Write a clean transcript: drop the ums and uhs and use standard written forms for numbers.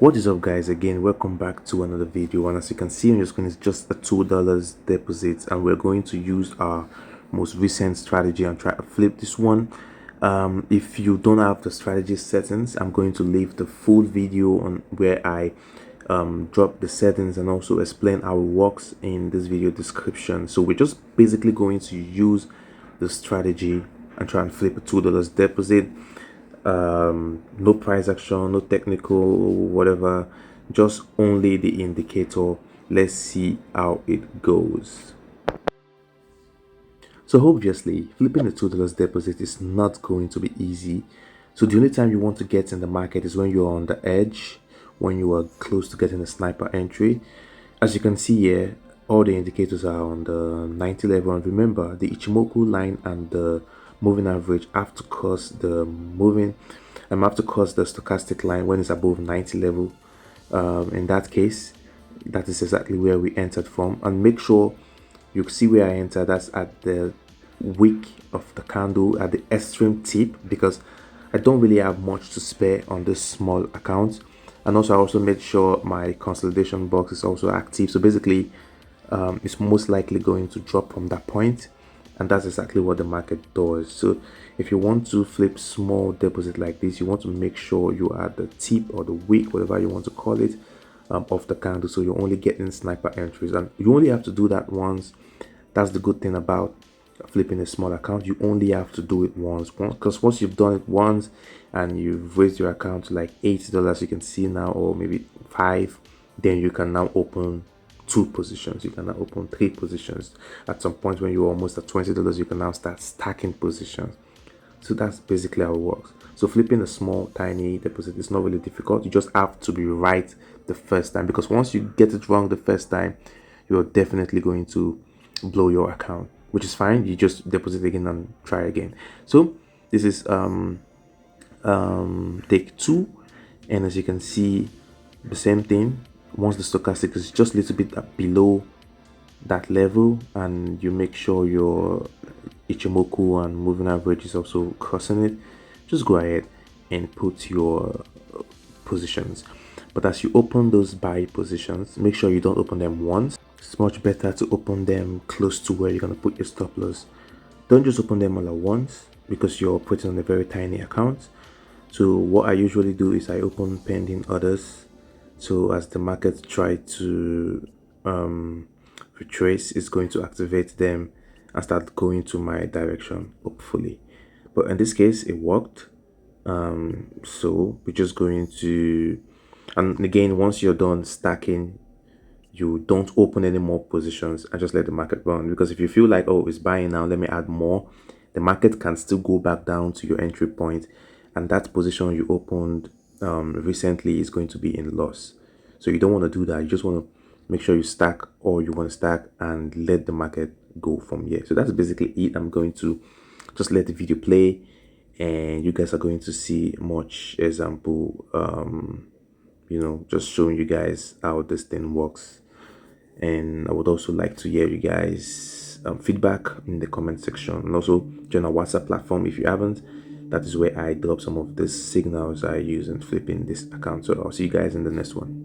What is up, guys? Again, welcome back to another video, and as you can see on your screen, it's just a $2 deposit, and we're going to use our most recent strategy and try to flip this one. If you don't have the strategy settings, I'm going to leave the full video on where I drop the settings and also explain how it works in this video description. So we're just basically going to use the strategy and try and flip a $2 deposit. No price action, no technical, whatever, just only the indicator. Let's see how it goes. So obviously flipping a $2 deposit is not going to be easy. So the only time you want to get in the market is when you're on the edge, when you are close to getting a sniper entry. As you can see here, all the indicators are on the 90 level, and remember the Ichimoku line and the moving average have to cross the stochastic line when it's above 90 level. In that case, that is exactly where we entered from, and make sure you see where I entered. That's at the wick of the candle, at the extreme tip, because I don't really have much to spare on this small account. And also I also made sure my consolidation box is also active, so basically it's most likely going to drop from that point, and that's exactly what the market does. So if you want to flip small deposit like this, you want to make sure you are at the tip or the wick, whatever you want to call it, of the candle, so you're only getting sniper entries, and you only have to do that once. That's the good thing about flipping a small account. You only have to do it once, because once you've done it once and you've raised your account to like $8, you can see now, or maybe 5, then you can now open 2 positions, you can now open 3 positions. At some point when you're almost at $20, you can now start stacking positions. So that's basically how it works. So flipping a small tiny deposit is not really difficult. You just have to be right the first time, because once you get it wrong the first time, you're definitely going to blow your account, which is fine. You just deposit again and try again. So this is take 2, and as you can see, the same thing. Once the stochastic is just a little bit below that level, and you make sure your Ichimoku and moving average is also crossing it, just go ahead and put your positions. But as you open those buy positions, make sure you don't open them once. It's much better to open them close to where you're going to put your stop loss. Don't just open them all at once, because you're operating on a very tiny account. So what I usually do is I open pending orders, so as the market try to retrace, it's going to activate them and start going to my direction, hopefully. But in this case it worked. So we're just going to, and again, once you're done stacking, you don't open any more positions and just let the market run, because if you feel like, oh, it's buying now, let me add more, the market can still go back down to your entry point, and that position you opened recently is going to be in loss. So you don't want to do that. You just want to make sure you stack all you want to stack and let the market go from here. So that's basically it. I'm going to just let the video play, and you guys are going to see much example, just showing you guys how this thing works. And I would also like to hear you guys feedback in the comment section, and also join our WhatsApp platform if you haven't. That is where I drop some of the signals I use in flipping this account. So I'll see you guys in the next one.